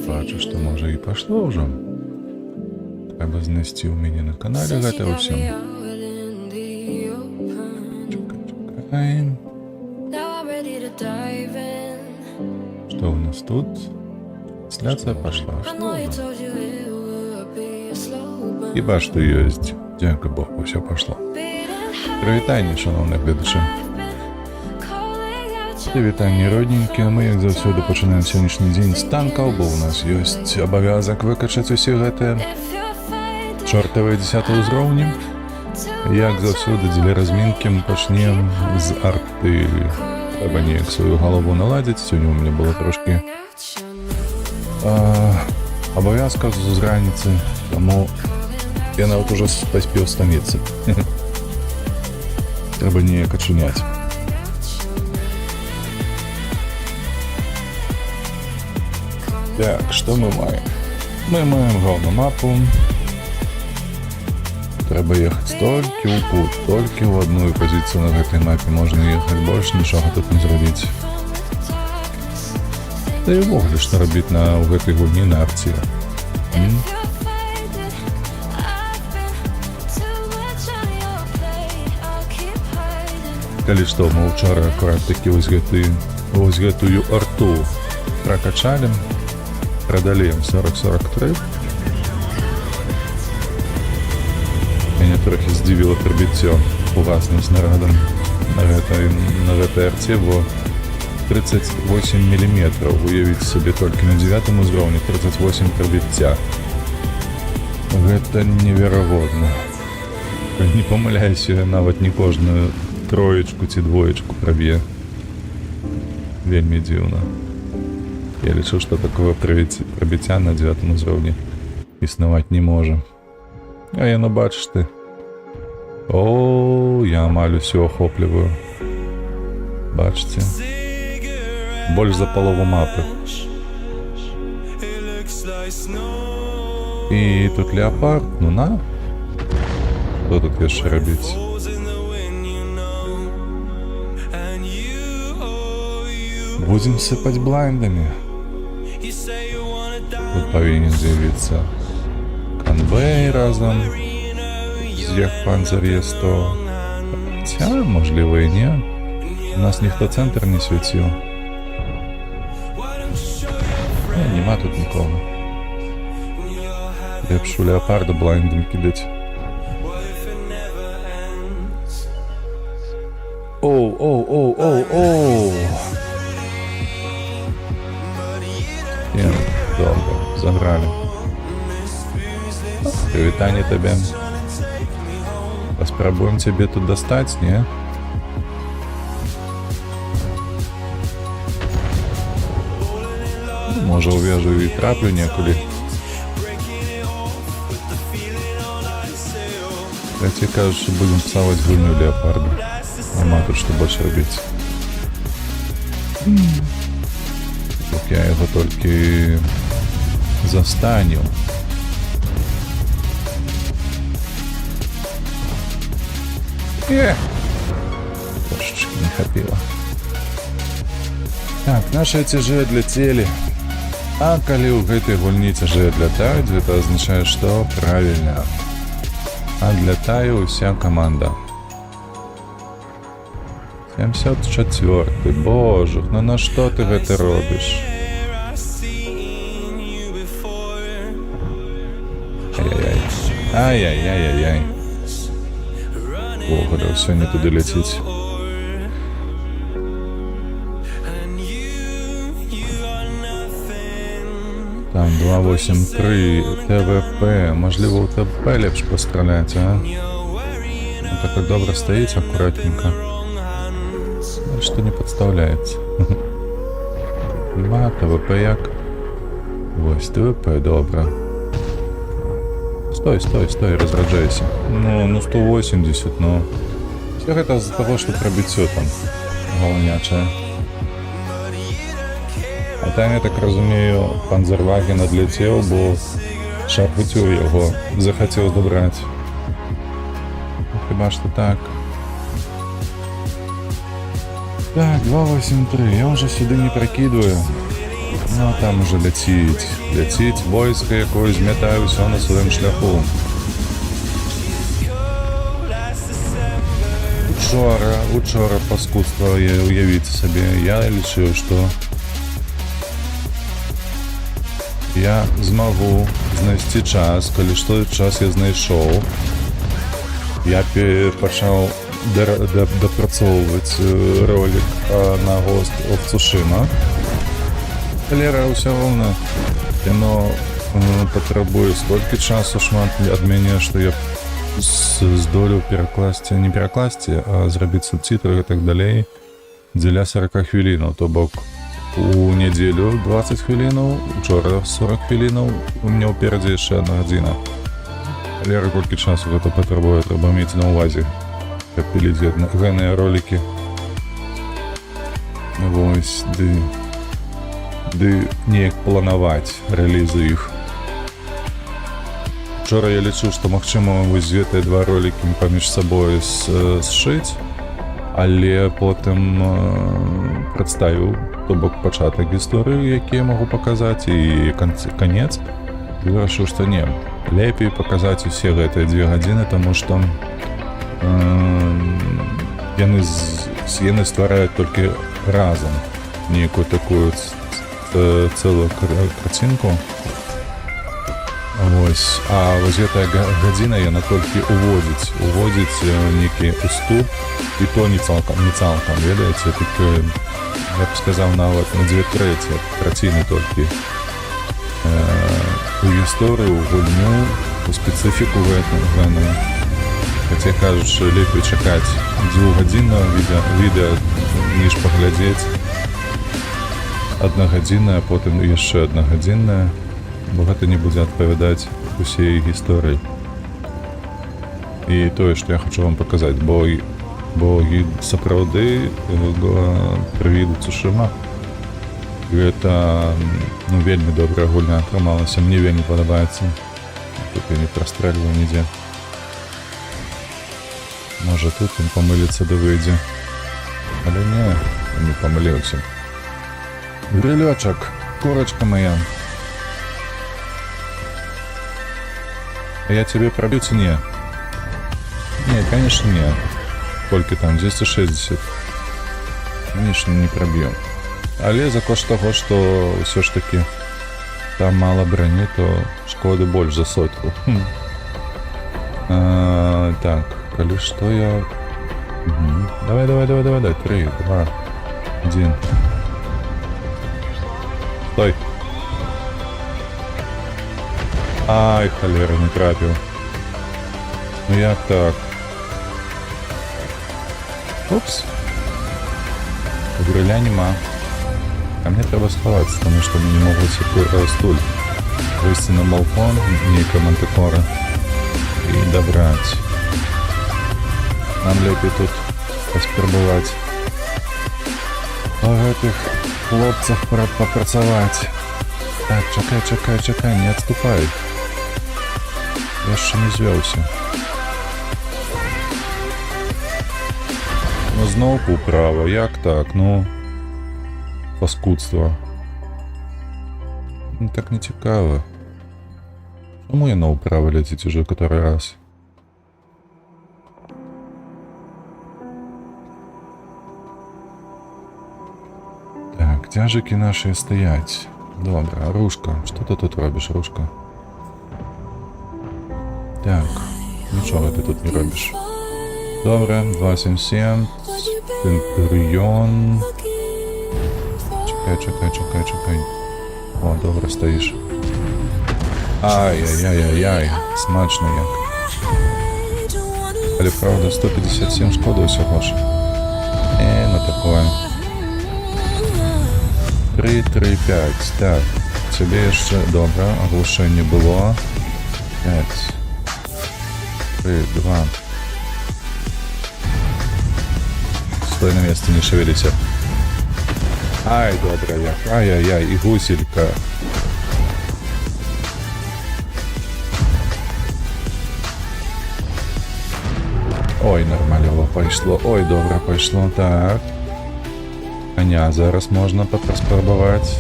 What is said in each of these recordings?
Бачу, што можа і пашло ўжо. Трэба знайсці ў мяне на канале гэта ўсё. Чакаем. Што ў нас тут? Трансляцыя пашла. Хіба што ёсць. Дзякуй Богу, ўсё пашло. Прывітанне, шаноўныя гледачы. Вітанне родненькія, мы як заўсёды пачынаем сённяшні дзень з танкаў, бо ў нас ёсць абавязак выкачаць усе гэтыя чортавыя 10 ўзроўні. Як заўсёды дзеля размінкі мы пачнем з арты. Трэба неяк сваю галаву наладзіць. Сёння ў мяне было трошкі абавязкаў з раніцы, таму я нават ужо паспеў стаміцца. Трэба неяк ачуняць. Так, што мы маем? Мы маем галоўную мапу. Трэба ехаць толькі ў путь, толькі ў адную пазіцыю на гэтай мапе можна ехаць, больш нічога тут не зрабіць. Да і ўвогуле, што рабіць ў гэтай гульні на арце. Калі што, мы ўчора акурат такі вось гэтую арту пракачалі. Продали им 40-43. Меня трохи здзівіла прыбіццё фугасним снарядом на гэтай арце, бо 38 мм. Уявіць сабе, толькі на 9 узроўні 38 прыбіцця. Гэта неверагодна. Не памыляюся, нават не кожную троечку ці двоечку праб'е. Вельмі дзіўна. Я лічу, што такое прабіцця на 9 узроўні існаваць не можа. А яно, бачыш ты. О, я амаль усё ахопліваю. Бачыце? Больш за палову мапы. І тут леапард, ну на. Што тут яшчэ рабіць? Будзем сыпаць блайндамі. Тут павінен з'явіцца канвей разам з Ехпанзер Е100. Хаця, можліва, і не. У нас ніхто цэнтр не свяціў. Нема тут нікога. Лепш у леапарда блайндам кідаць. Оу. Добре, заграли. Прывітанне табе. Паспрабуем цябе тут дастаць, не? Можа, у вежу і траплю некулі. Хаце кажуць, што будзем псаваць гульню леапарда. Нема тут што больш рабіць. Я яго толькі застаню. Трошечки не хапіла. Так, наши цяжы адляцелі. А калі ў гэтай гульні цяжы адлятаюць, гэта азначае, што правільна. Адлятае ўся каманда. 74-й. Боже, ну на што ты гэта робіш? Ай-яй-яй-яй-яй. Увогуле, ўсё не туды ляціць. Там 283 ТВП. Можливо, у ТВП лепш пастраляць, а? Ну, так добра стаіць, акуратненько. Что не подставляется. 2 ТВП як. Вось, ТВП, добра. Стой, разраджайся. Ну 180, ну. Все гэта з-за того, што прабіццё там галаўнячае. А там, я так разумею, Панзерваген адлетел, бо Шапутюр яго захацеў забраць. Хіба што так. Так, 283, я уже сюда не прокидываю. Ну, а там уже летить войско, якое змятае ўсё на сваім шляху. Учора паскудства, уявіце сабе, я лічыў, што я змагу знайсці час, калі што час я знайшоў. Я пачаў дапрацоўваць ролик на Ghost of Tsushima. Калера ўсё роўна, яно патрабуе столькі часу шмат ад мяне, што я здолеў не перакласці, а зрабіць субцітры і так далей дзеля 40 хвілінаў, то бок у нядзелю 20 хвілінаў, учора 40 хвілінаў, у мяне ўперадзе яшчэ 1 гадзіна. Калера колькі часу гэта патрабуе, трэба мець на ўвазе, каб піліць гэтыя ролікі. Вось, ды неяк планаваць рэлізы іх. Вчора я лічыў, што магчыма вось гэтыя 2 ролікі паміж сабой сшыць, але потым прадставіў, то бок пачатак гісторыі, які я магу паказаць, і канец. І вырашыў, што не, лепей паказаць усе гэтыя 2 гадзіны, таму што яны ствараюць толькі разам нейкую такую цэлую карцінку. Вось, а вось гэтая гадзіна яна толькі уводзіць нейкі уступ, і то не цалкам, ведаеце, так, я б сказаў, нават на 2/3 траціны толькі у гісторыю, у гульню, у спецыфіку гэтую. Хаця, кажучы, лепей чакаць 2-гадзіннага відэа, ніж паглядзець 1-гадзіннае, а потым яшчэ 1-гадзіннае, бо гэта не будзе адпавядаць усей гісторыі. І тое, што я хачу вам паказаць, бо сапраўды Ghost of Tsushima гэта вельмі добрая гульня атрымалася, мне вельмі падабаецца. Тут я не прастрэльваю нідзе. Можа тут ён памыліцца да выйдзе. Але не памыліўся. Грылёчак, курочка моя. А я тебе пробью ці не? Не, конечно не. Сколько там? 260. Конечно, не пробью. Але за кошт того, что все ж таки там мало брони, то шкоды больше за 100. Так, коли что я... Давай. 3, 2, 1. Стой. Ай, холера, не трапил. Ну як так? Упс. Гриля нема. А мне треба сховаться, потому что мне не могут стуль вывести на балкон, нейка мантикора, и добрать. Нам лепей тут паспрабаваць па гэтых хлопцах папрацаваць. Так, чакай, не отступай. Я яшчэ не звёўся. Ну зноўку ўправа, як так, ну... Паскудства. Ну так не цікава. Чаму яно ўправа ляціць уже каторы раз? Так, цяжыкі нашыя стаяць. Добра, Рушка, што ты тут робіш, Рушка? Так, нічога ты тут не робіш. Добра, 277, Центуріон. Чакай. О, добра, стаіш. Ай-яй-яй-яй, смачна як. Але правда, 157 шкода ўсяго ж. Ну такое. 3, 5, так. Цябе яшчэ, добра, аглушэнне было. 5, 3, 2. Стой на месцы, не шевеліся. Ай, добра як. Ай-яй-яй, і гуселька. Ой, нормально пайшло. Ой, добра пайшло. Так. Коня зараз можна паспрабаваць.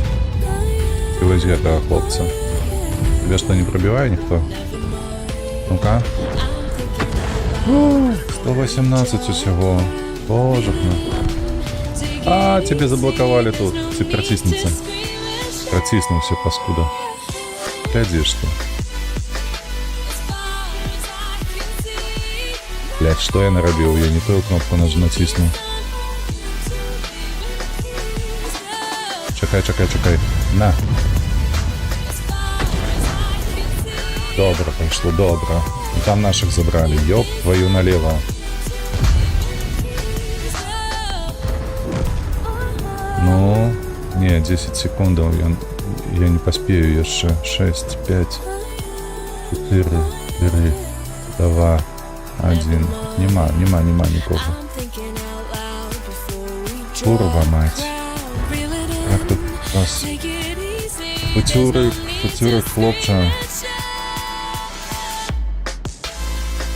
вось гэтага хлопца. Тебе что, не пробивай никто? Ну-ка. 118 усього. Боже мой. А, тебе заблоковали тут. Ты протиснется. Протиснулся, паскуда. Глядишь ты. Блять, что я наробил? Я не ту кнопку натиснул. Чекай. На. Добро пошло, добро. Там наших забрали. Ёб твою налево. Ну, не, 10 секундов. Я не поспею еще. 6, 5, 4, 3, 2, 1. Нема никого. Курва мать. Как тут у нас? Путюрик, хлопча.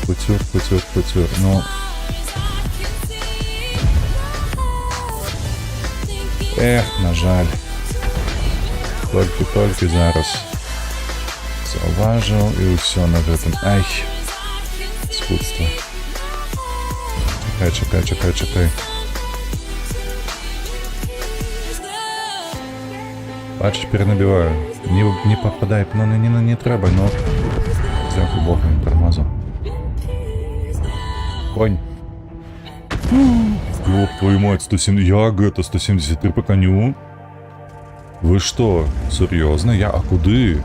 Путюр. Ну. Эх, на жаль. Толькі зараз. Заўважыў і ўсё на гэтым. Ай. Скудства. Чекай. Бачиш, перенабиваю. Не попадай, ну не треба, но... Дякую Богу, не тормозу. Конь. Ёб твою мать, 170... Як это 173 по коню? Вы что, серьезно? А куды?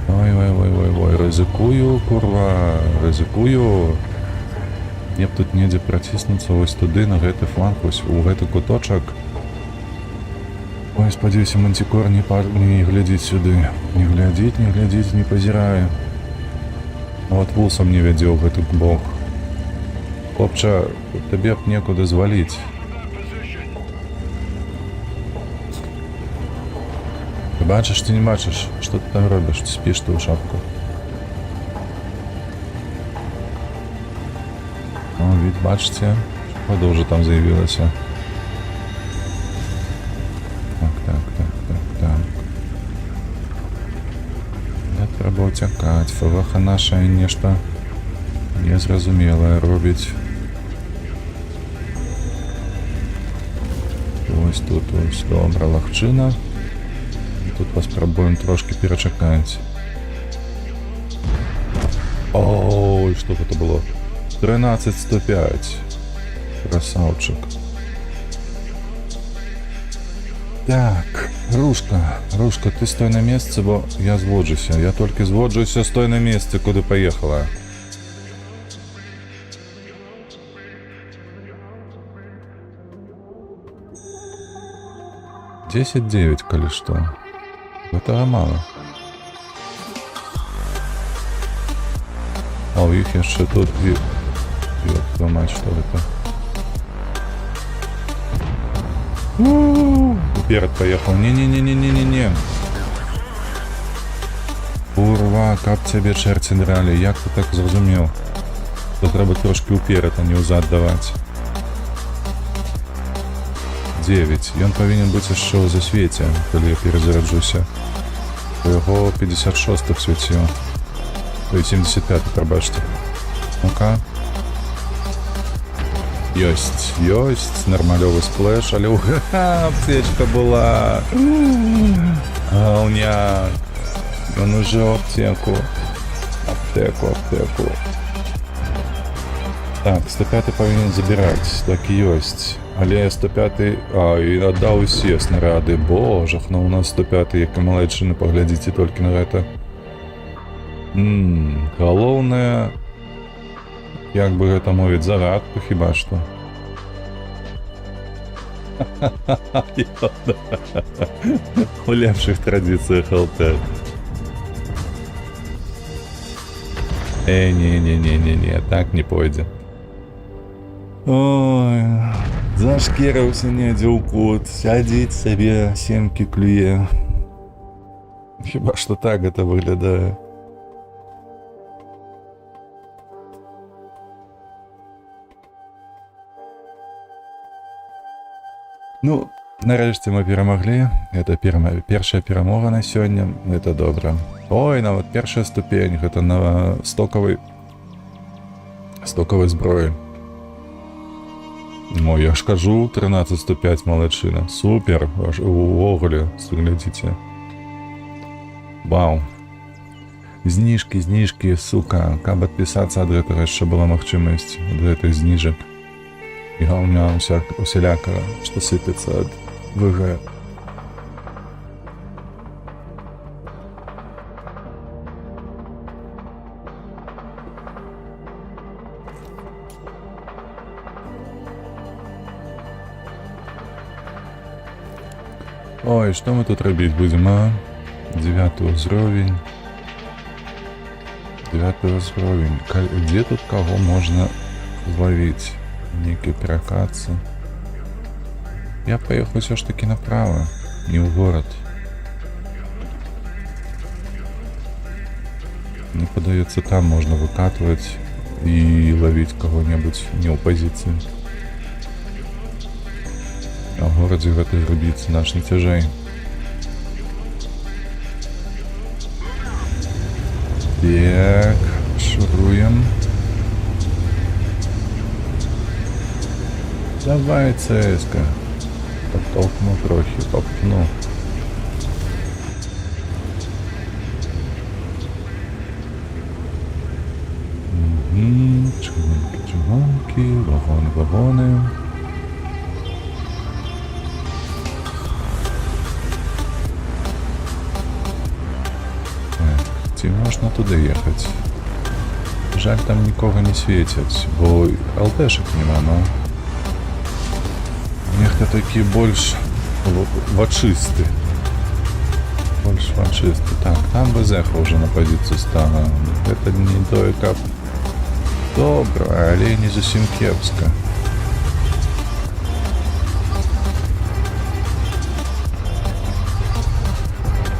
Ой, ризикую, курва, ризикую. Мне б тут недзе протиснуться ось туды, на гэты фланг, ось у гэты куточак. Ой, спадзяюся, мантикор не глядзіць сюды. Не глядзіць, не пазірае. Вот вулсам не вядзе ў гэты бок. Хлопча, табе б некуды зваліць. Ты бачыш, ты не бачыш? Што ты там робіш? Ты спіш ты ў шапку. О, вид, бачыце? Шкода ўжо там заявілася. Так. Да трэба ўцякаць. ФВХ наша нешта незразумелае робіць. Ось тут ось добра лагчына. Тут паспрабуем трошки перачакаць. Ой, что это было? 13-105. Красавчик. Так, Рушка, ты стой на месте, бо я зводжуся. Я только зводжуся, стой на месте, куди поехала. Десять 9, коли что. Этого мало. А у них еще тут и... Ёб твою мать, что это? Вперед поехал. Не. Курва, как тебе черти драли? Як ты так зрозумел? То треба трошки уперед, а не узад давать. 9. И он повинен быть еще в засвете, коли я перезаряджуся. Його 56 в світі. Ой, 75, пробачте. Ну-ка. Ёсть. Нормальовый сплэш, але аптечка была. Галняк. Он уже в аптеку. Аптеку. Так, 105 повинен забирать. Так и есть. Але 105... А, і отдав усі снаряди. Боже, ну у нас 105, як і малеччини, поглядите тільки на это. Головне... Як би гэта мовіць, загадка хіба што. У лепших традициях ЛТ. Не, так не пойдзе. Ой, зашкерыўся недзе ў кут, сядзіць сабе, семкі клюе. Хіба што так гэта выглядае. Ну, нарешті ми перемогли. Це перша перемога на сьогодні. Це добре. Ой, навіть перша ступень. Це на стоковій зброї. Ой, я ж кажу, 13-105 молодчина. Супер. Аж у оголі, глядите. Вау. Знижки, сука. Каб підписатися ад гэтага яшчэ была магчымасць ад гэтых знижак. І гаўня усялякага, што сыпецца ад ВГ. Ой, што мы тут рабіць будзем, а? 9 ўзровень. 9 ўзровень. Дзе тут каго можна зловіць? Некие прокатцы. Я поехал все ж таки направо, не в город. Мне подается, там можно выкатывать и ловить кого-нибудь не у позиции. А в городе это рубить наш не тяжей. Так, шуруем. Давай, ЦСК. Потолкну трохи, попну. Чугунки, вагоны. Так, ці можна туди їхати? Жаль, там нікого не світять, бо ЛТшек нема, но... Нехто такі більш вачисти. Більш вачисти. Так, там ВЗХ вже на позицію стала. Це не той кап. Добре, але не зовсім кепсько.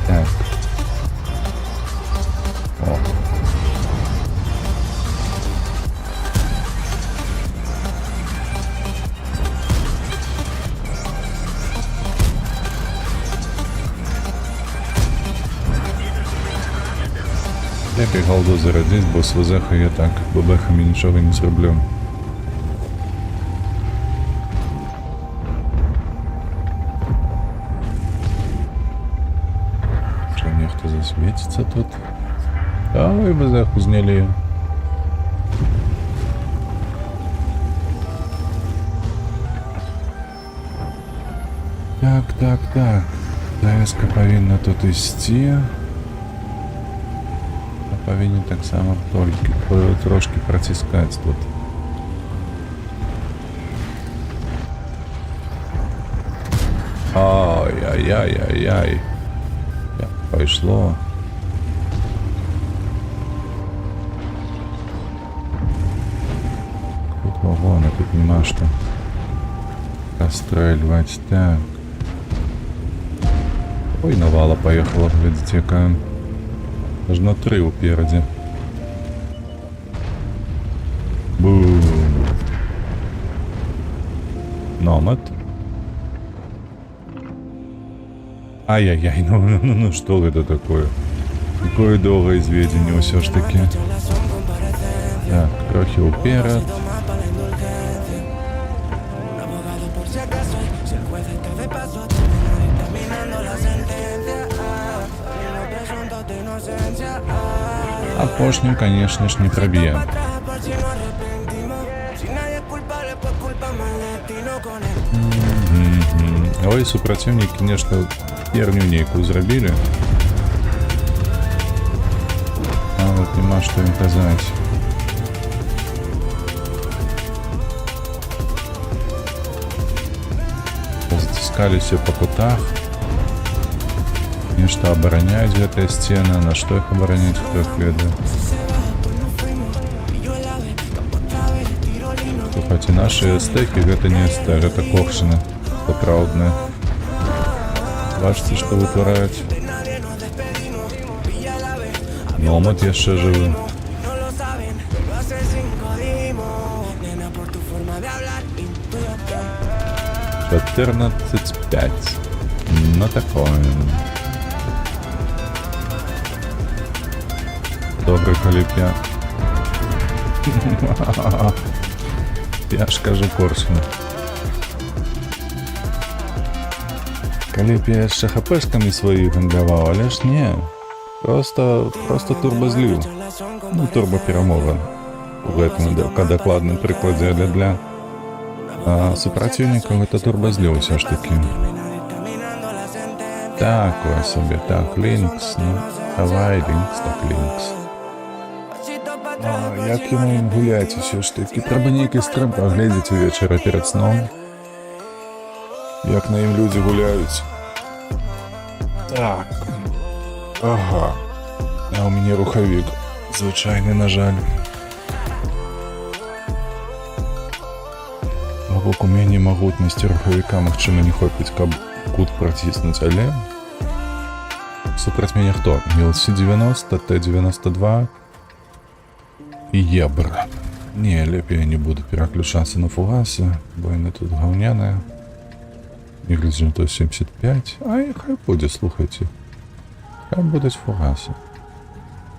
Так. О. Я голду зарядить, бо з ВЗХ я так, бабехами нічого не зроблю. Що, ніхто засвітиться тут? Ой, ВЗХ зняли. Так. ТСК повинна тут істи. Повинен так само трошки протискать тут. Ай-яй-яй-яй-яй. Пошло. Тут вагоны, тут нема что расстреливать. Так. Ой, навала поехала, глядите, какая. Аж на 3 упереди. Бум. Номад. Ай-яй-яй, ну что это такое? Какое долгое изведение все ж таки. Так, трохи уперед. А поршнем, конечно ж, не пробьем. Ой, супротивники, конечно, херню некую зробили. А вот нема что им казать. Затискали все по кутах. Конечно, обороняют эта стена. На что их оборонять, кто их ведает? Слухайте, наши стеки, это не стег, это коршины. Поправдные. Бачите, что вытворяют. Номад еще живы. 14,5. Ну такое. Добре, коли б я... Я ж кажу поршня. Коли б я ще хпшками свої гандлював, але ж ні. Просто турбозлив. Ну, турбоперемога. В этом докладном прикладе для супротивников это турбозлив все ж таки. Такое собі, так, Лінкс, ну, давай, Лінкс, так, Лінкс. Як йому гуляти все ж таки? Треба ніякий стрим поглядіти вечора перед сном. Як на їм люди гуляють. Так. Ага. А у мене рухавик. Звичайний, на жаль. Навок уміння могутності рухавика магчыма не хопіць, каб кут проціснуць, але... Супроць мяне хто? МЛС-90, Т-92 і Ебр. Не, лепей я не буду переключаться на фугаси, бо яны тут гаўняныя. Ігрызем то 75, а і хай будзе, слухайце. Хай будуць фугасы.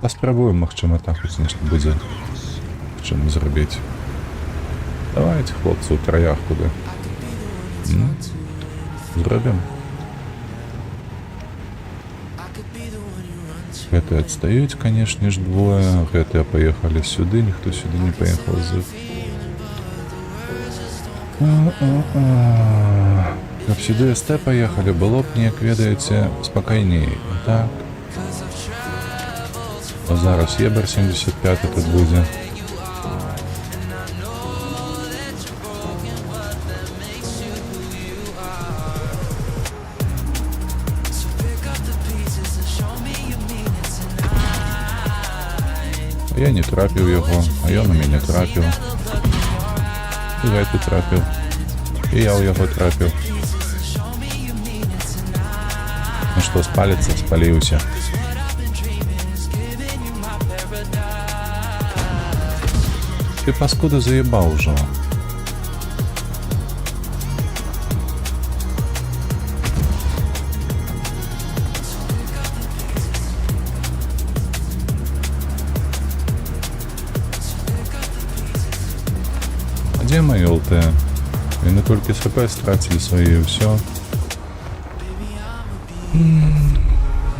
Паспрабуем, магчыма, так вось нешта будзе. Чым зрабіць. Давайте, хлопцы, у траях куды. Зробім. Гэтыя адстаюць, канешне ж, двое. Гэтыя паехалі сюды, ніхто сюды не паехаў з іх. Каб сюды СТ паехалі, было б неяк, ведаеце, спакайней. Так. А зараз Ебер 75 тут будзе. Я не трапіў яго, а ён у мяне трапіў. І гэты трапіў. І я ў яго трапіў. Ну што, спаліцца? Спаліўся. Ты, паскуда, заебаў ужо. Где мои ЛТ? Яны толькі з ХП страцілі свае і ўсё.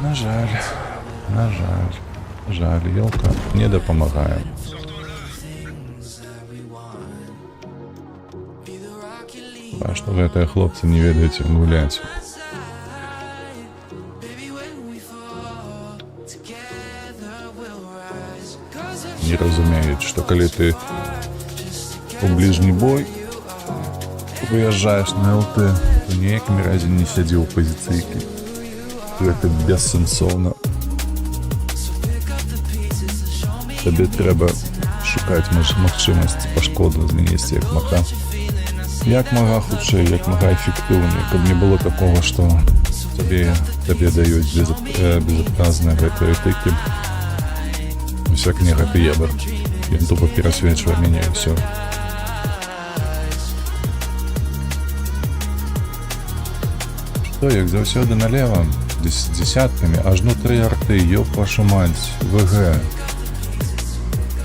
На жаль. На жаль. Жаль, ёлка не дапамагае. А што гэтыя хлопцы не ведаюць, як гуляць. Не разумеюць, што калі ты у ближний бой выязджаешь на ЛТ, то ніякім разе не сядзі ў пазіцыйкі. Гэта бессэнсоўна. Табе трэба шукаць магчымасць пашкоду знесці як мага. Як мага хутчэй, як мага эфектыўней, каб не было такого, што табе даюць безадказныя гэтыя тыкі. Усяк не гэты Ебер. Ён тупо перасвечвае мяне і ўсё. Что, як заўсёды налево, с десятками, аж ну 3 арты, ёб вашу мать, ВГ.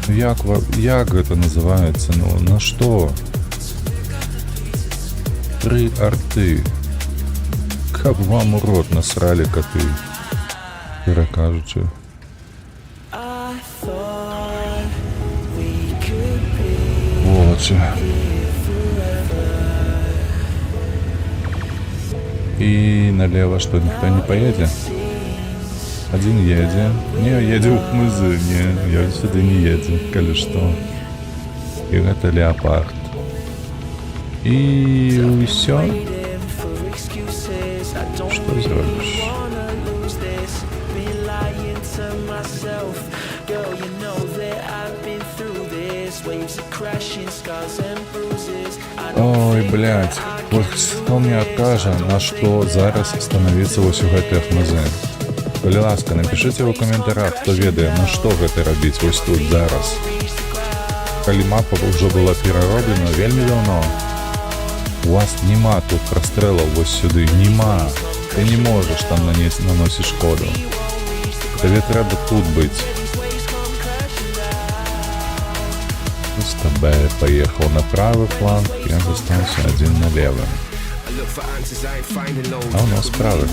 Як это называется, ну, на что? 3 арты. Каб вам у рот насрали коты. Перекажучи. Волочи. И налево что, никто не поедет? Один едет. Не, едет в хмызы. Не, я сюда не еду, коли что. И это леопард. И все. Что сделаешь? Ой, блядь. Вот кто мне откажет, на что зараз становиться вось у гэтых хмызы. Калі ласка, напишите ў каментарах, хто ведае, на што гэта рабіць вось тут зараз. Калі мапа ўжо была перароблена вельмі давно. У вас нема тут прострелів ось сюди, нема. Ти не можеш там наносити шкоду. Тобі треба тут бути. СТБ поехал на правый фланг, я остался один на левый. А у нас правый.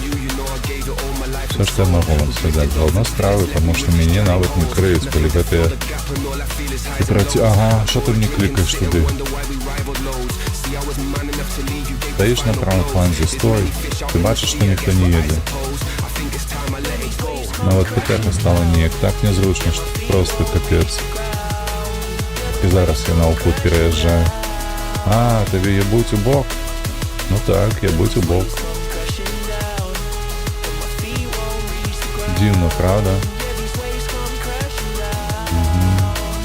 Все, что я могу вам сказать. А у нас правый, потому что меня навык не крыють, коли ты... Ага, что ты мне кликаешь туди? Стоишь на правом фланге, стой. Ты бачишь, что никто не едет. Но вот тепер стало ніяк так незручно, что просто капец. І зараз я на Алкут переїжджаю. А, тобі єбуть у бок? Ну так, єбуть у бок. Дивно, правда? Угу.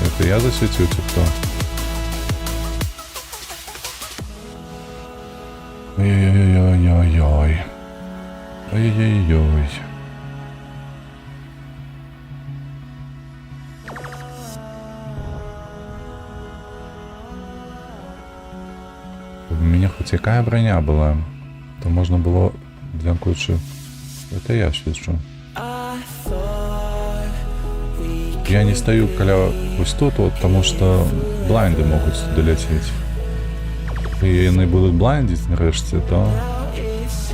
Это я засветил, чи кто? Ой-ой-ой-ой-ой-ой. Ой-ой-ой-ой. У меня хоть какая броня была, то можно было для кучи. Это я свечу. Я не стою коля ось тут, вот, потому что блайнды могут сюда лететь. И они будут блайндить нарешті, то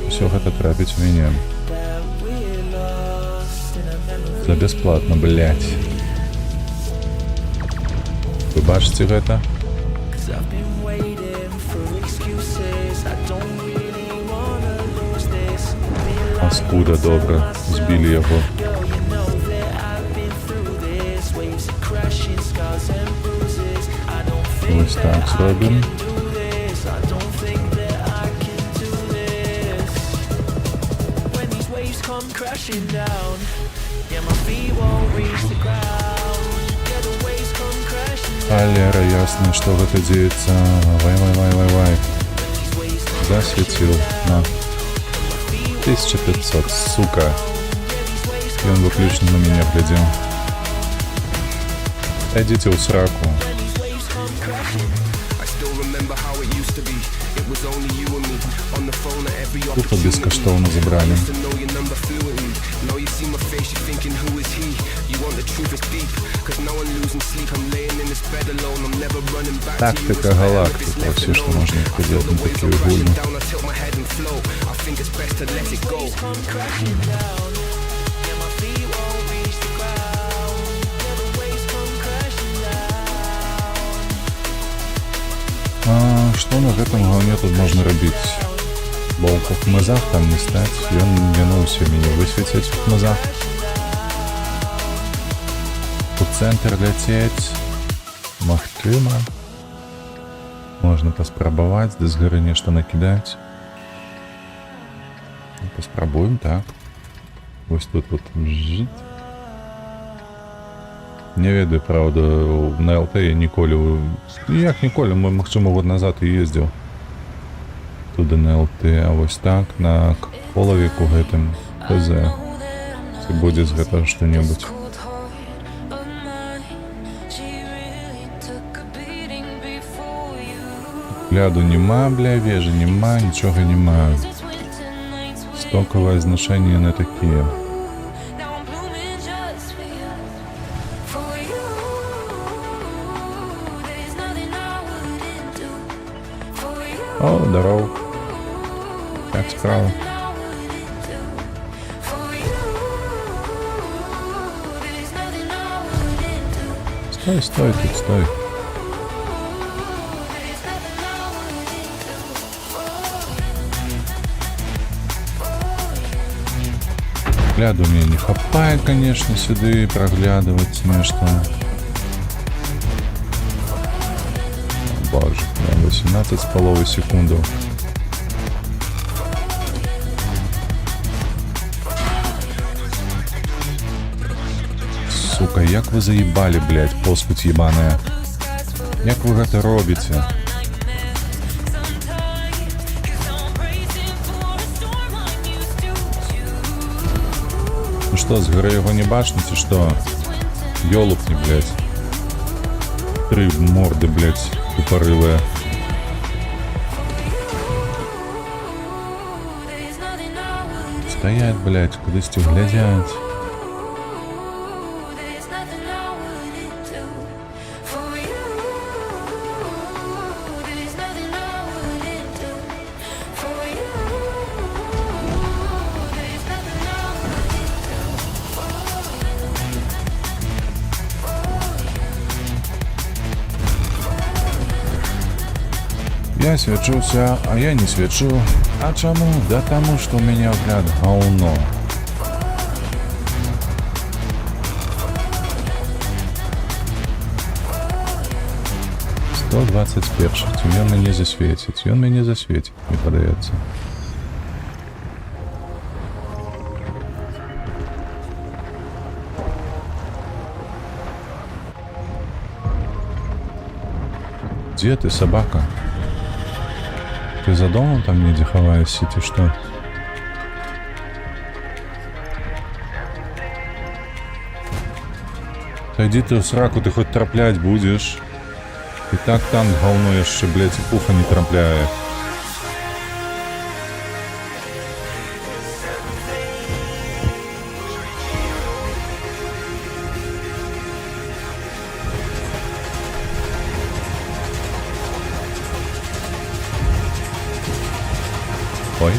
все это трапить в меня. За бесплатно, блять. Вы бачите это? Паскуда добре, збили його. Ось так зробимо. Алера, ясно, что это деется. Вай. Засветил на 1500, сука. И он выключно на меня глядел. Идите в сраку. Тупо бескоштовно забрали. Тактика галактика, все, что можно сделать на такие угодно. Что на этом говне тут можно робить? Болка в мазах там не стать, и он не научил меня высветить в мазах. У центр лететь магчыма. Можно паспрабаваць, да з горы нешта накидать. Паспрабуем, так. Вось тут вот жить. Не ведаю, правда, на ЛТ я ніколі... Як ніколі, магчыма, год назад і ездзіў. Туды на ЛТ, а вось так, на полавіку гэтым ХЗ. Ці будзе з гэтага што-небудзь. Гляду нема, бля, вежы нема, нічога нема. Стокавае значэнне на такія. О, здорово. Как справа? Стой тут, стой. Гляду мне не хапает, конечно, сюда проглядывать нечто. Боже, 18,5 секунду. Сука, як ви заїбали, блядь, поспуть ебаная. Як ви гэта робіце? Ну что, с горы его не башните, что? Ёлупни, блядь. Три морды, блядь, тупорылые. Стаять, блядь, кудись глядять. Я свечуся, а я не свечу. А чему? Да тому, что у меня взгляд говно. Сто 21. Ён мяне засвеціць. Ён мяне засвеціць, мне падаецца. Где ты, собака? Ты за домом там недзе хаваешься, ці што? Иди ты в сраку, ты хоть траплять будешь. И так там говно яшчэ, блядь, и пуха не трапляе. Ой,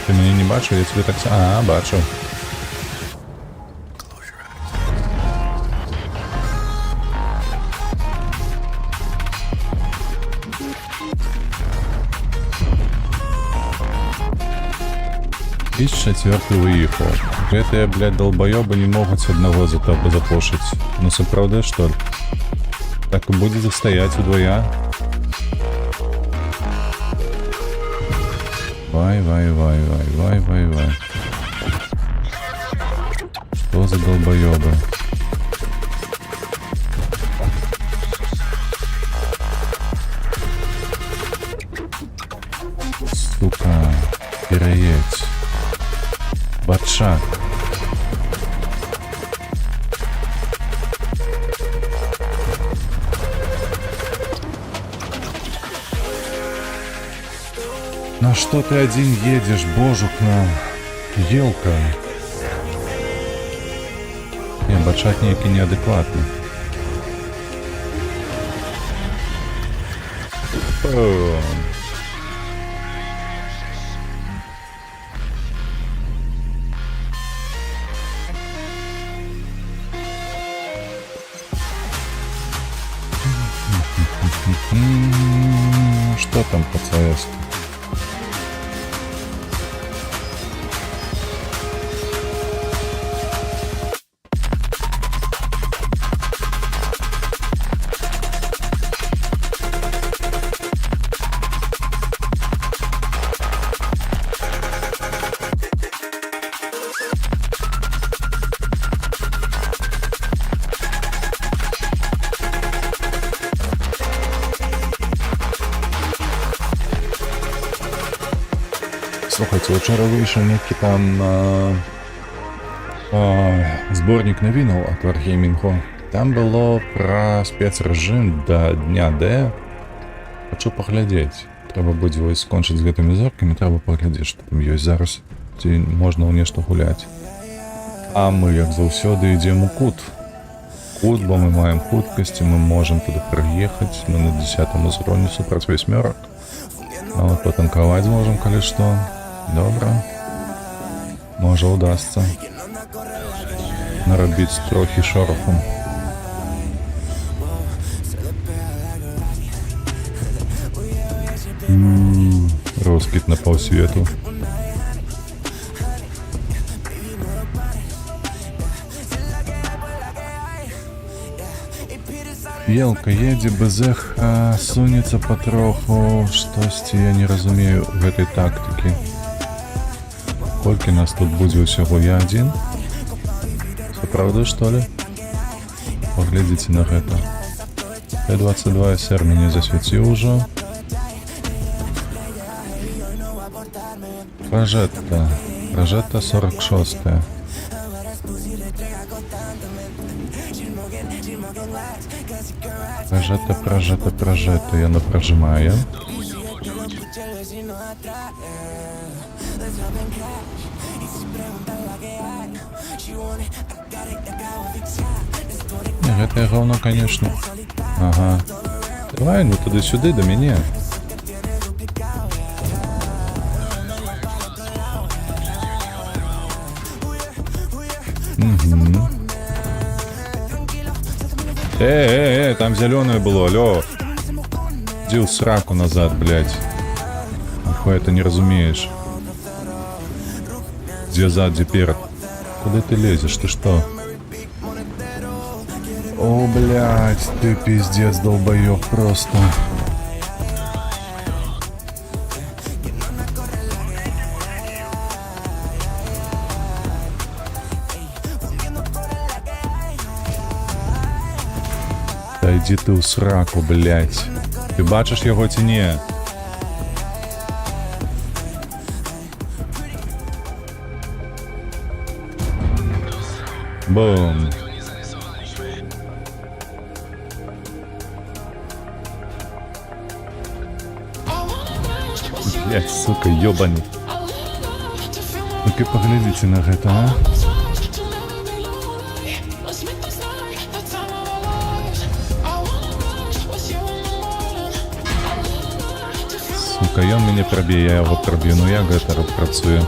ты меня не бачу, я тебе так... А, бачу. И четвертый выехал. Гэтые, блядь, долбоёбы не могут одного запошить. Ну, сапраўды, что ли? Так и будет стоять удвоя. Вай. Что за долбоёбы? Сука, переедь. Батшак. На что ты один едешь, божу, к нам? Елка. Не, Батшак некий неадекватный. Что там по ЦС? Слухайте, вчора вийшов некий там зборник новинок от Wargaming. Там было про спецрежим до дня Д. Хочу поглядеть. Треба буде ось скончити з гэтымі зорками, треба поглядець, що там ёсць зараз. Ці можна ў нешта гуляць. А мы, як заўсёды, ідзем у кут. Кут, бо мы маем хуткасць, мы можем туды прыехаць. Мы на 10-м узроўні супраць 8. А вот потанкаваць зможем, калі што. Добра. Можа удасться нарабіць трохи шороху. Роскіт на паўсвету. Елка едзе без эх, а сунецца патроху. Штосьці я не разумею гэтай тактыкі. Колькі нас тут будзе ўсяго? Я адзін? Сапраўды, што ли? Паглядзіце на гэта. Т-22 СР мяне засвяціў ужо. Прожетта 46. Прожетта. Яно прожимає. Не, гэтае гаўно, конечно. Ага. Давай, ну туды-сюды, да мяне. Угу. Там зеленое было, алло. Иди в сраку назад, блядь. Нахуй это не разумеешь. Где зад, где перед? Куда ты лезешь, ты что? О, блядь, ты пиздец, долбоёб просто. Та йди ти у сраку, блядь. Ти бачиш його чи ні? Бум. Блядь, сука, ёбаный. Ну-ка поглядите на это, а? Сука, ён мяне праб'е, я яго праб'ю, ну як гэта працуе?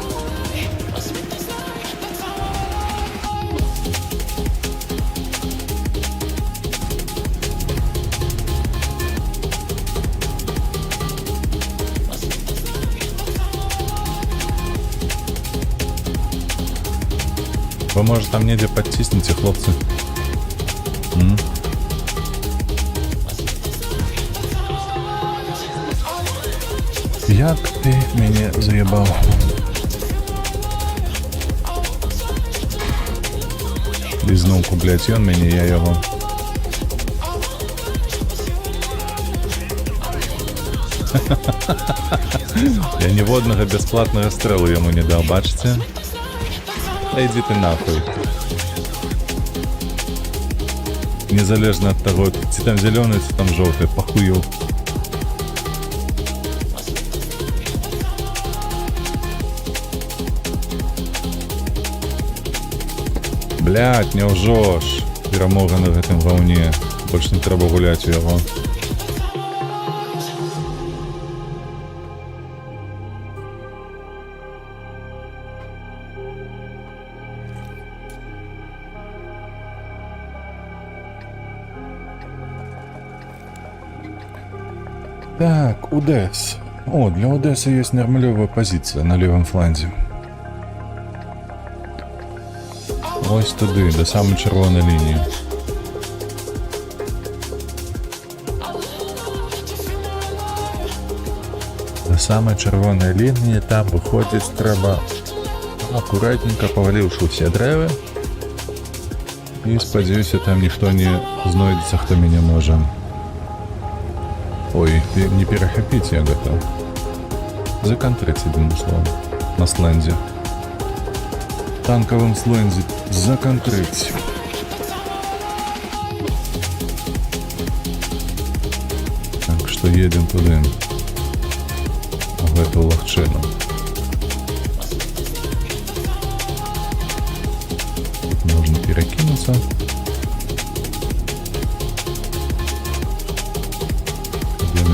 Вы, может, там недзе подтисните, хлопцы. Як ты мяне заебал? Лізнуўку, блядь, ён мяне, я яго. Я ніводнага бясплатнага стрэлу яму не даў, бачыце? Да иди ты нахуй. Незалежно от того, ці там зеленый, ці там желтый, похую. Блядь, няўжо ж. Перамога на гэтым гаўне. Больш не трэба гуляць у яго. Так, Одесс. О, для Одессы есть нормалевая позиция на левом фланзе. Ось туди, до самої червоної лінії. До самої червоної лінії, там виходить треба акуратненько, поваливши всі древи. І сподіваюся, там ніхто не знайдеться, хто мене може. Ой, не перехопить я готов. Законтрить, одним словом. На сленде. Танковом сленде законтрить. Так что едем туда. В эту лохчину. Тут можно перекинуться.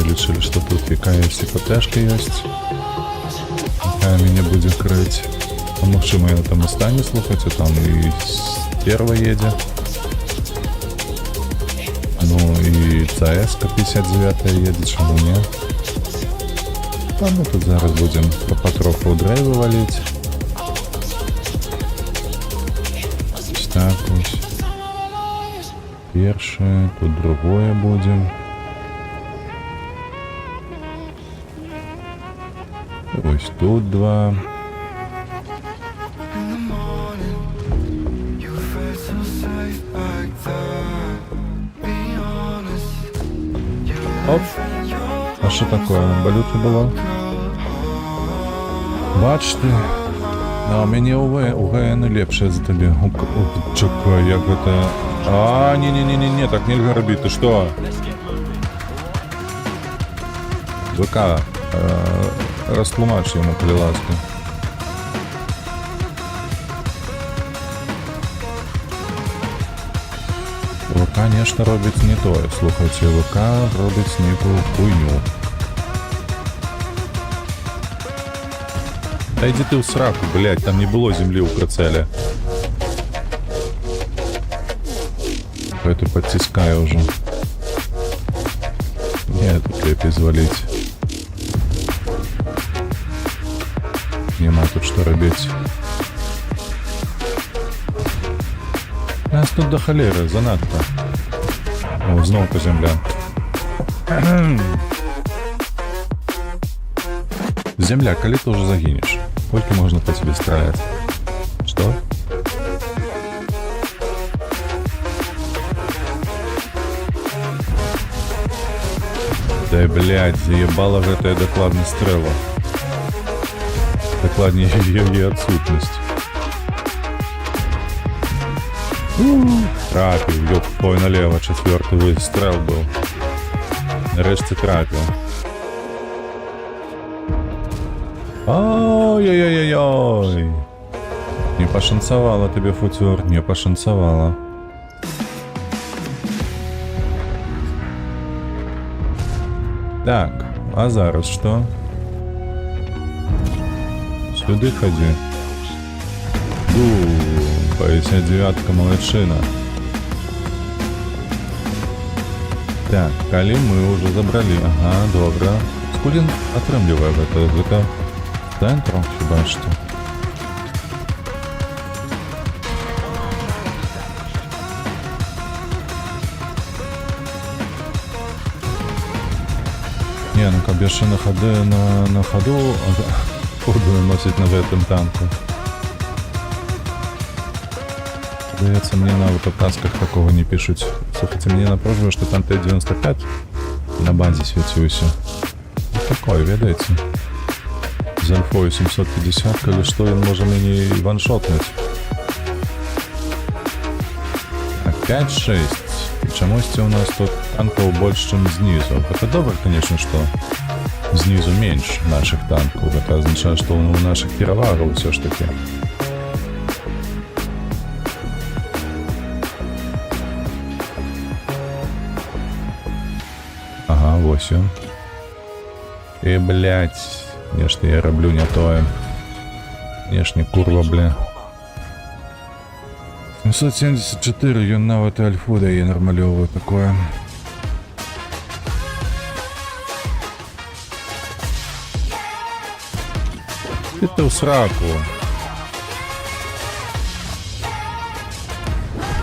Решили, что тут якая ПТшка есть, якая меня будет крыть. Магчыма, я там и стане слухаць, а там и стерва едзе. Ну и ЦС-ка 59 едет, чему не. А мы тут зараз будем потроху драйвы валить. Так вот. Першее, тут другое будем. Ось тут два. Оп. А що таке? Балюки було? Бачите? А у мене УГН лепше за тебе. Чекай, як это... А, не-не-не-не, так нельзя робити, ти що? ВК. Розтлумач йому, будь ласка. ВК нешта робіць не тое. Слухайце, ВК робіць нейкую хуйню. Да иди ты в сраку, блядь, там не было земли у прицеля. Это подтискаю уже. Не, тут лепей звалить. Нема тут что робить. Нас тут до холеры, занадто. О, знову земля. Земля, коли ты уже загинешь? Сколько можно по тебе стрелять? Что? Да, блядь, заебала же это докладная стрела. Докладнее ее отсутность. Трапил, ёб, пой налево, 4-й выстрел был. Нарешті трапил. Ой-ой-ой-ой-ой. Не пошансовало тебе, футюр, не пошансовало. Так, а зараз что? Сюди ходи. 59-ка молодчина. Так, калі мы уже забрали. Ага, добре. Скудін атрымлівае гэта центру, хіба што. Не, ну каб яшчэ на ходу буду носить на гэтым танку. Здаецца, мне на автокасках такого не пишут. Слушайте, мне напруживает, что там Т-95 на базе свяціўся. Такой, ведаеце? З альфою 750, калі што, ён можа мяне і ваншотнуць. Так, 5-6. Чамусьці у нас тут танков больше, чем снизу. Это добро, конечно, что снизу меньше наших танков. Это означает, что у наших перевагов все ж таки. Ага, 8. И, блядь, нешта я роблю не тое. Нешне курва, бля. 774, ён нават і альфу дае нармалёвую такое. Это в сраку.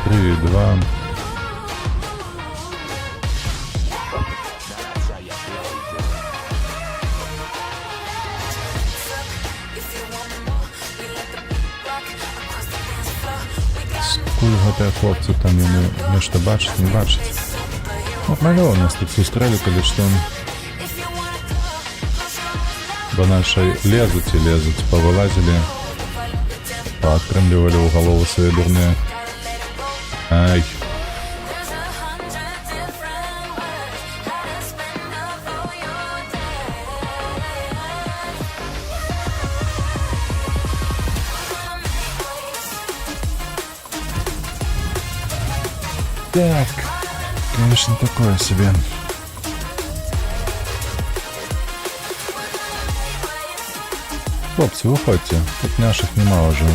3, 2. Гэта хлопцы там яны нешта бачаць, не бачаць. Нормально у нас тут сустрэлі, калі што. Бо наши лезуць і лезуць, павылазілі, паатрымлівалі ў галовы свае дурныя. Ай. Так, конечно, такое себе. Хлопцы, выходите, тут наших немало уже.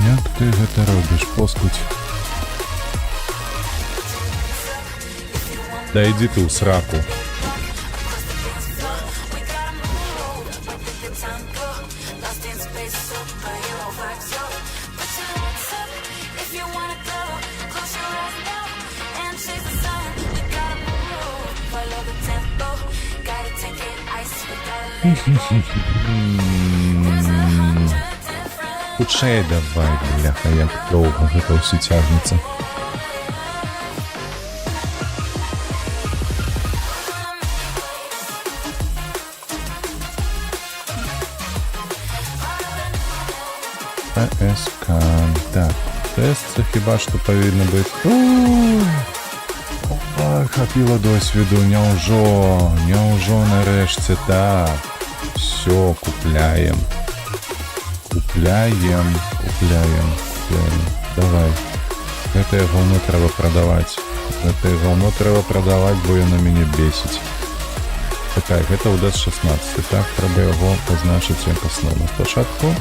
Як ты гэта робіш, поскудь? Да иди ты в сраку. Хутчэй давай, бляха, як доўга гэта ўсё цягнецца. АСК. Так, тест це хіба що повинно бути. Ой, хапіло досвіду, няўжо нарешті, так. Все, купляем. Давай. Гэтае говно трэба прадаваць, бо яно мяне бесіць. Так, гэта ўдас 16, так, трэба яго пазначыць як асноўна спачатку,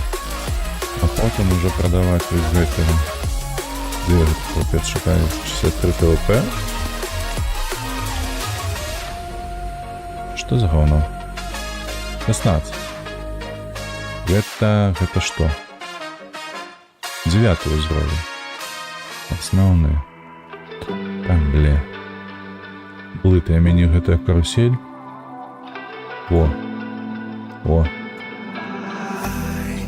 а потым уже прадаваць вось гэтага. Дзе гэта хлопец шукае 63 ТВП? Што за говно? 16. Гэта што? 9 узровень. Асноўны. Так, блытае меню гэтая карусель. О.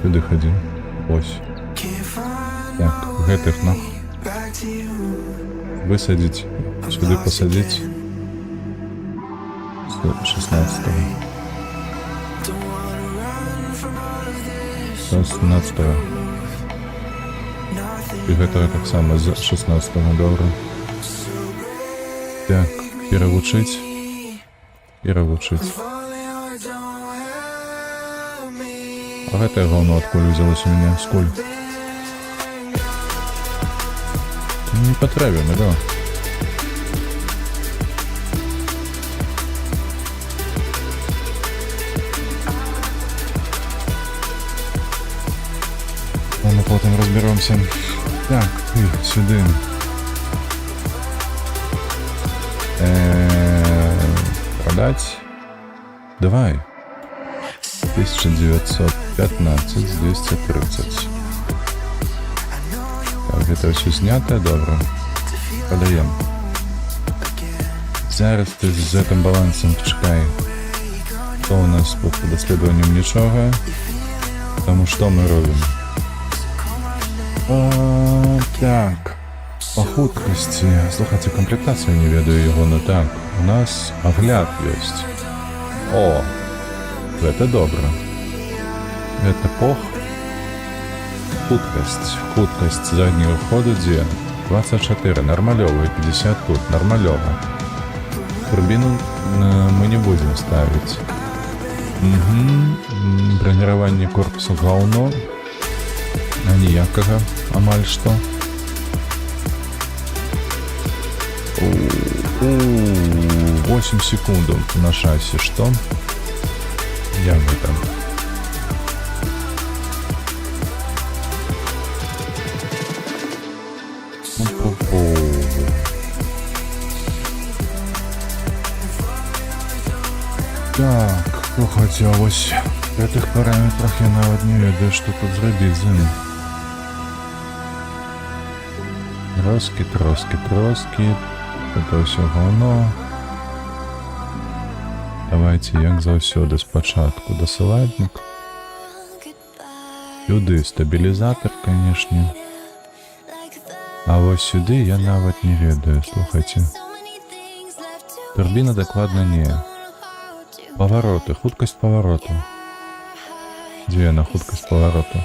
Сюды хадзі. Ось. Так, гэтых высадзіць. Сюды пасадзіць. 16-го. 16-го. І гэтага таксама з 16-го, добра. Так, перавучыць. А гэтае говно адкуль узялося у мяне? Скуль? Ты не патрэбен, да? Мы потом разберемся. Так, ты сюда. Продать. Давай. 1915, 230. Так, это все снято, добро. Продаем. Зараз ты з этим балансом чекай. То у нас по доследованием ничего. Потому что мы робим. Так, по хуткасці, слухайте, комплектацію не ведаю його, но так, у нас огляд есть. О, это добро. Это пох. Хуткость заднего хода где? 24, нормалёво, и 50 тут, нормалёво. Турбину мы не будем ставить. Бронирование корпуса говно. А ніякага, амаль што. 8 секундов на шасси, что? Як бы там? Так, ну хотя ось в гэтых параметрах я нават не ведаю, што тут зрабіць з ім. Троски. Это все говно. Давайте, як заўсёды, спачатку дасылальнік. Сюды стабілізатор, конечно. А вось сюды я нават не ведаю, слухайте. Турбина докладно не. Повороты, хуткость повороту. Где она, хуткость повороту?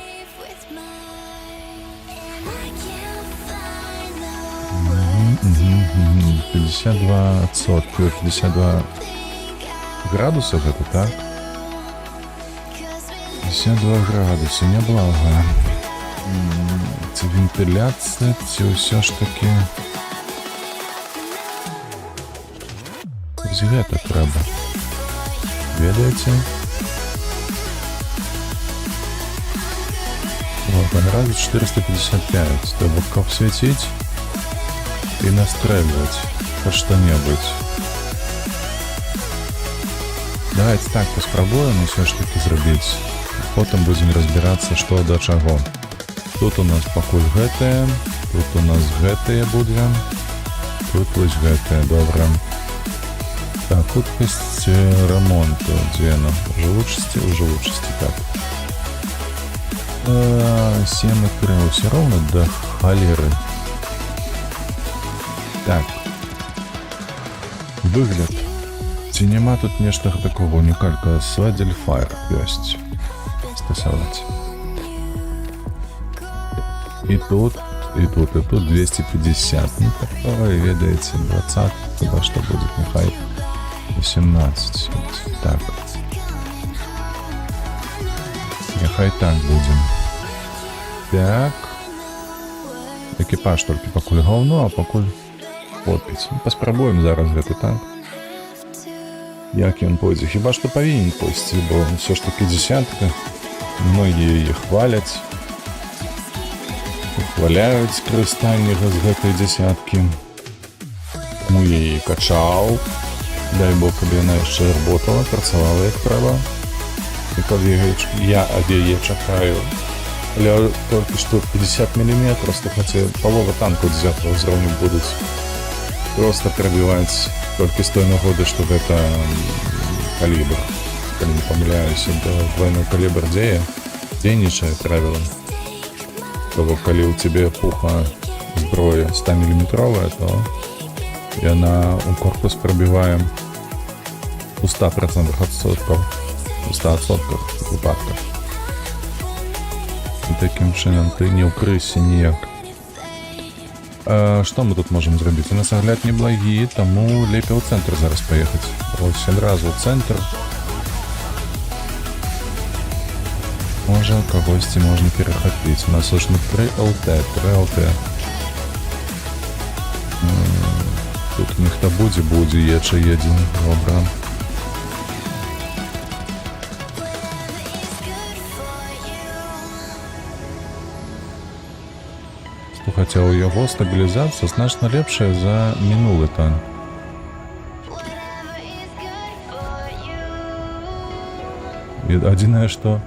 Угу. 52 градуса это так? 52 градуса, неблага. Це вентиляція, це все ж таки. Гэта треба. Ведаете? Вот, понравится 455. Чтобы как светить и настраивать под что-нибудь. Давайте так поспробуем все ж таки зробить. Потом будем разбираться, что до чего. Тут у нас покуль гэтае, тут у нас гэтае будзе, тут вось гэтае, добра. Так, хуткасць ремонту, дзе яна? У живучасці, так. 7,3, все равно до холеры. Так. Выгляд. Ці нема тут нешта такого уникального. Свадель Fire ёсць. Стасаваць. И тут, и тут, и тут 250. Ну, такое, ведаете, 20. Хіба что будет, нехай 18. Так. Нехай так будем. Так. Экипаж только покуль говно, а покуль подпись. Ну, паспрабуем зараз гэты танк. Як ён пойдзе? Хіба што павінен пойсці, бо ўсё ж таки десятка. Многія яе хваляць. Хваляюць карыстанне з гэтай дзясяткі. Таму я яе качаў. Дай бог, каб яна яшчэ работала, працавала як трэба. І каб я ад яе чакаю. Але толькі што 50 мм, слухайце, палова танкаў 10 ўзроўню будуць просто прабіваць толькі з той нагоды, што гэта калібр. Калі не памыляюся, то двойной калібр дзейнічае правілам. То бок, калі ў цябе пуха зброя 100 мм, то яна у корпус прабівае у 100% адсоткаў, у 100% выпадках. І такім чынам ты не ўкрыйся ніяк. Што мы тут можам зрабіць? У нас агляд неблагі, таму лепей у цэнтр зараз паехаць. Ось адразу ў цэнтр. Можа, кагосьці можна перахапіць. У нас аж 3 ЛТ. Тут нехта будзе, еча едзе. Добра. Хаця у яго стабілізацыя значна лепшая за мінулы танк. І адзінае, што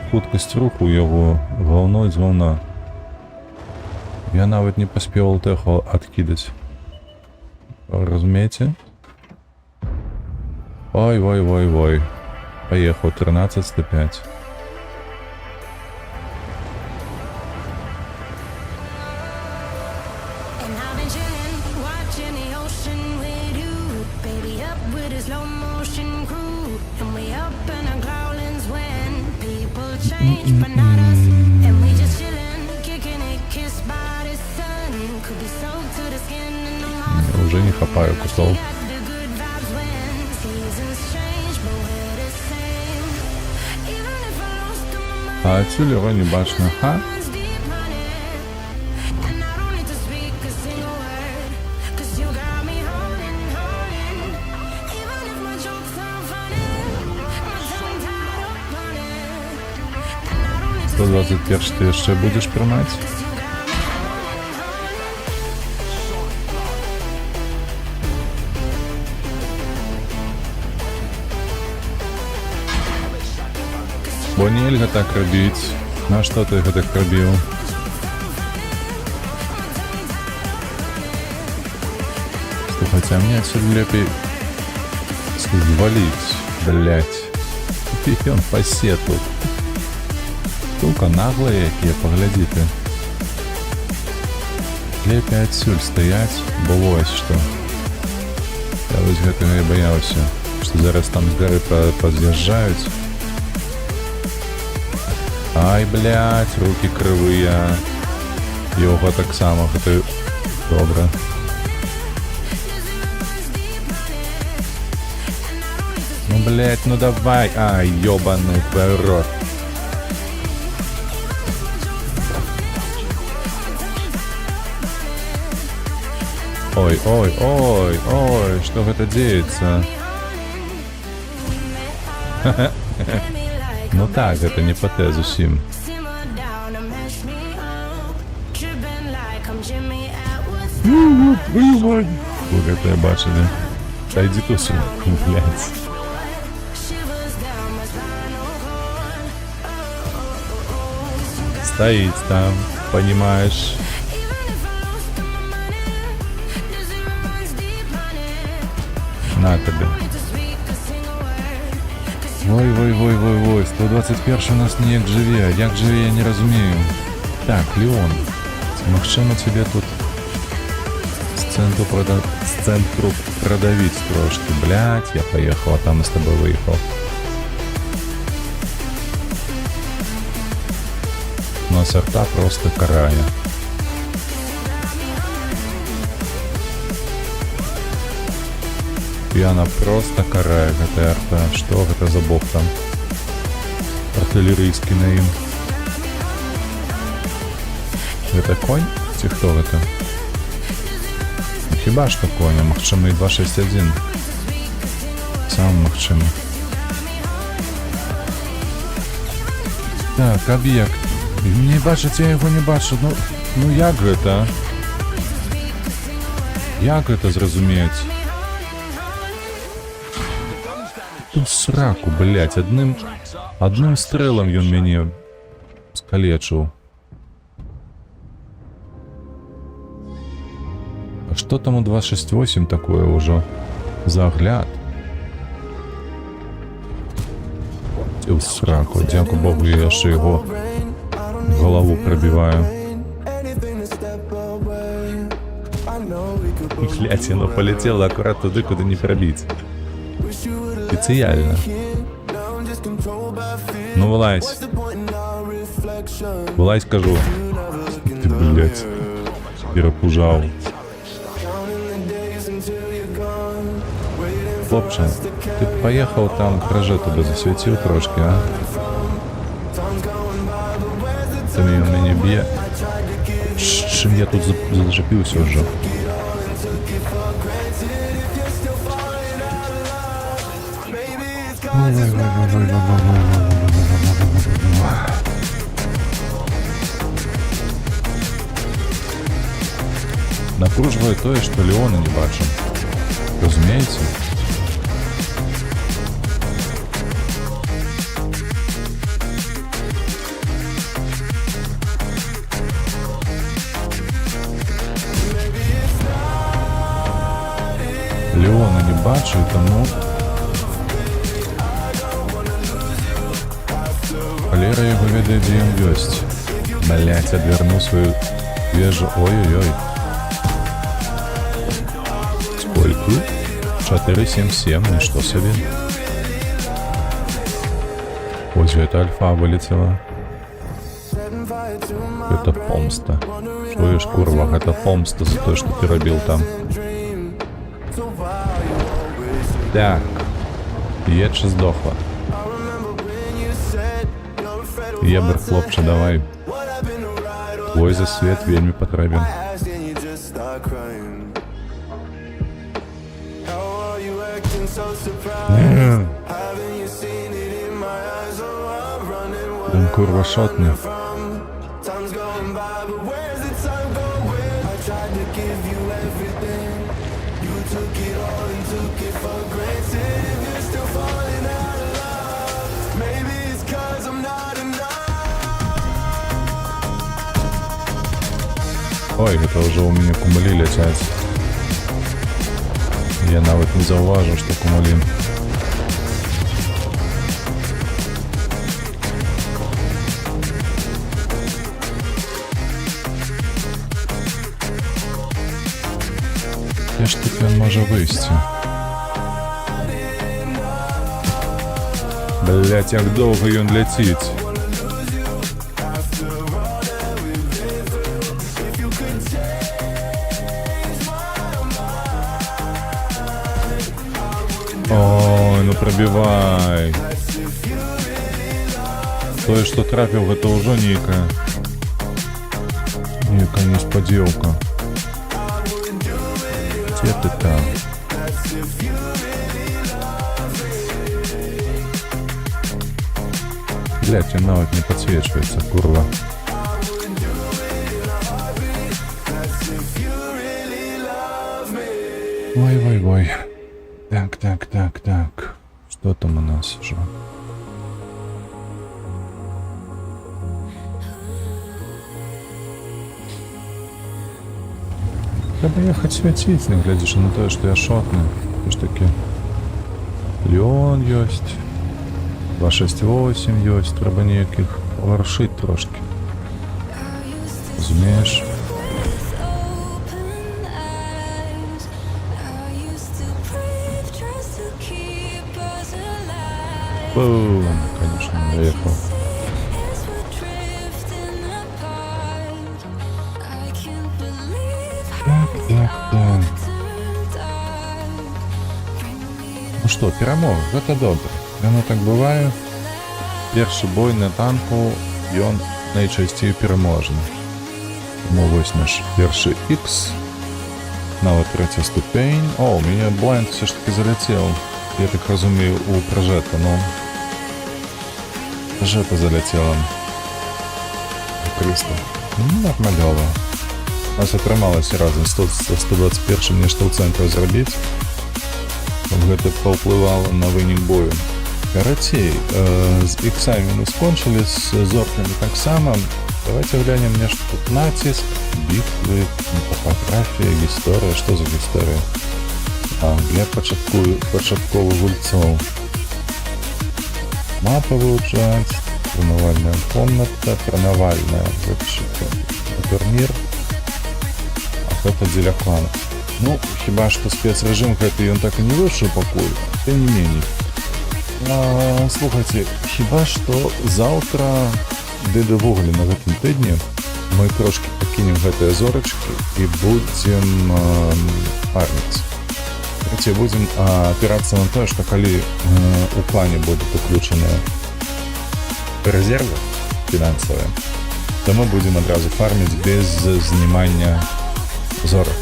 хуткасць руху яго галной з гаўна. Я нават не паспеў ЛТХ адкідаць. Разумееце? Ой. Поехал 13-105. Уже не хапаю кусов. А адсюль яго не бачна. Ха? «121» ты яшчэ будзеш прымаць? Бо нельга так рабіць. На што ты гэтак рабіў? Слухайце, а мне адсюль лепей зваліць, блядь. І ён пасе тут. Сука, наглая якія, паглядзі ты. Лепей адсюль стаяць, бо вось што. Я вось гэтага і баяўся, што зараз там з гары паз'язджаюць. Ай, блядь, руки крывыя. Його так само, гэта... Добра. Ну, блядь, ну давай. Ай, ёбаный твой рот. Ой, что гэта дзеецца? Ну так, гэта не патэ зусім. Вы гэтае бачылі? Та ідзі тут, блядь. Стоит там, понимаешь? На тебе. Ой, 121 у нас ніяк жыве. Як жыве, я не разумею. Так, Леон, магчыма тебе тут с центру продавить трошки. Блять, я поехал, а там и с тобой выехал. нас арта просто карая. Яна просто карая гэта арта. Што гэта за бог там? Артылерыйскі на ім. Гэта конь? Ці хто гэта? Хіба што конь, а магчыма і 261. Сам магчыма. Так, аб'ект. Не бачыць, я яго не бачу. Ну як гэта? Як гэта зразумець? Тут сраку, блядь, адным стрэлам ён мяне скалечыў. А што там у 268 такое ўжо? За агляд? Ці ў сраку, дзяку Богу, я яшчэ яго галаву прабіваю. І блядь, яно полетело акурат туды, куды не прабіць. Спецыяльна. Ну, вылазь. Вылазь, кажу. Ты, блядь, перапужаў. Хлопче, ты паехаў там, кражэ туды засвяціў трошки, а? Ты мяне б'е. Чым я тут зачапіўся ўжо? Напружвае тое, што Леона не бачым. Разумееце? Леона не бачу, таму Валера яго ведае, дзе ён ёсць. Блядь, адвярну сваю вежу. Ой-ой-ой. Сколько? 477, ничто себе. Ось это альфа вылетела. Это помста. Чуешь, курва, это помста за то, что ты робил там. Так. Едь сдохла. Ебр, хлопче, давай. Твой засвет вельми потребен. Он курва шотный. Ой, это уже у меня кумулі летять. Я навіть не зауважу, что кумулі. Де ж тут він може вийти? Блять, як довго він летить. Ой, ну пробивай. То, что трапил, это уже некая несподелка. Где ты там? Блять, он навіть не подсвечивается, курва. Ой. Так. Что там у нас уже? Треба ехать святить, не глядишь на то, что я шотный. Все ж таки Леон есть, 268 есть, треба ніяких воршить трошки. Розумієш? Бум, конечно, доехал. што, перамога, гэта добра. Яно так бывае. Першы бой на танку, ён найчасцей пераможны. Тому вось наш першы X. Нават трэця ступень. О, у мяне блайнд все ж таки заляцеў. Я так разумею, у пражета, ну... Пражета заляцела. Крыста. Нормалёва. У нас атрымалася разам з 121 нешта ў цэнтры зрабіць. Гэта паўплывала на вынік бою. Карацей, з іксамі мы скончылі, з зоркамі таксама. Давайте глянем нешта тут. Націск, бітвы, топаграфія, гісторыя. Што за гісторыя? Для пачатковых гульцоў. Мапа вывучаць, трэнавальная комната, трэнавальная, турнір. А гэта дзеля клана. Ну, хіба што спецрэжым гэты ён так і не вышыў пакуль, тым не меней. Слухайце, хіба што заўтра, ды давогуле на гэтым тыдні, мы трошкі пакінем гэтыя зорачкі і будзем фарміць. Короче, будзем апірацца на тое, што калі у плане будуць уключаныя рэзервы фінансавыя, то мы будзем адразу фарміць без знімання зорак.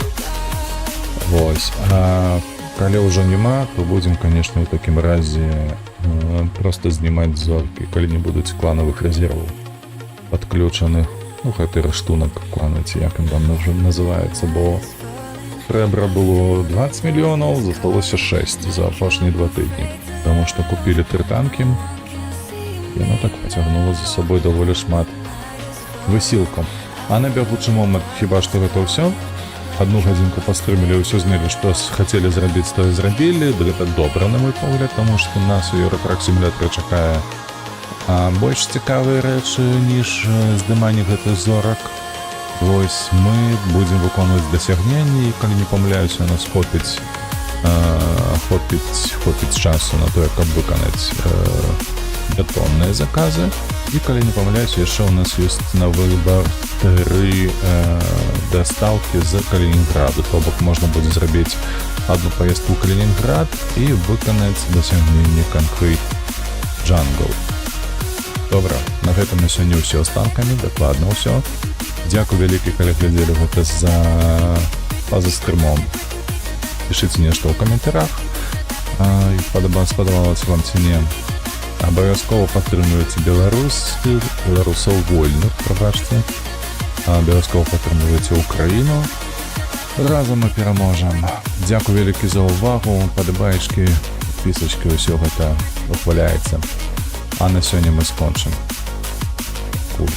Вось. А калі ўжо няма, то будзем, канешне, у такім разе проста знімаць зоркі, калі не будуць кланавых рэзерваў падключаных. Ну, гэты раштунак клана, ці як ён там называецца, бо трэбра было 20 мільёнаў, засталося 6 за апошнія 2 тыдні. Таму што купілі 3 танкі, і яно так пацягнула за сабой даволі шмат высілкаў. А на бягучы момант хіба што гэта ўсё? Одну гадзінку пастрымілі, ўсё знялі, што хацелі зрабіць, то і зрабілі. Гэта добра, на мой погляд, таму што нас у Еўратрак сімулятары чакае больш цікавыя рэчы, ніж здыманне гэтых зорак. Вось мы будзем выконваць дасягненні, і калі не памыляюся, у нас хопіць часу на тое, каб выканаць бетонныя заказы. І калі не памыляюся, яшчэ ў нас ёсць на выбар 3 дастаўкі з Калінінграду. То бок можна будзе зрабіць одну паездку ў Калінінград і выканаць дасягненне Concrete Jungle. Добра, на гэтым на сёння ўсё з танкамі, дакладна ўсё. Дзякуй вялікі, калі глядзелі гэта па-за стрымом. Пішыце нешта ў каментарах. Спадабалася вам ці не. Абавязкова падтрымлівайце беларусаў вольных, прабачце. Абавязкова падтрымлівайце Украіну. Разам мы пераможам. Дзякуй вялікі за ўвагу, падабаечкі, підпісачкі, ўсё гэта ухваляецца. А на сёння мы скончым. Куль.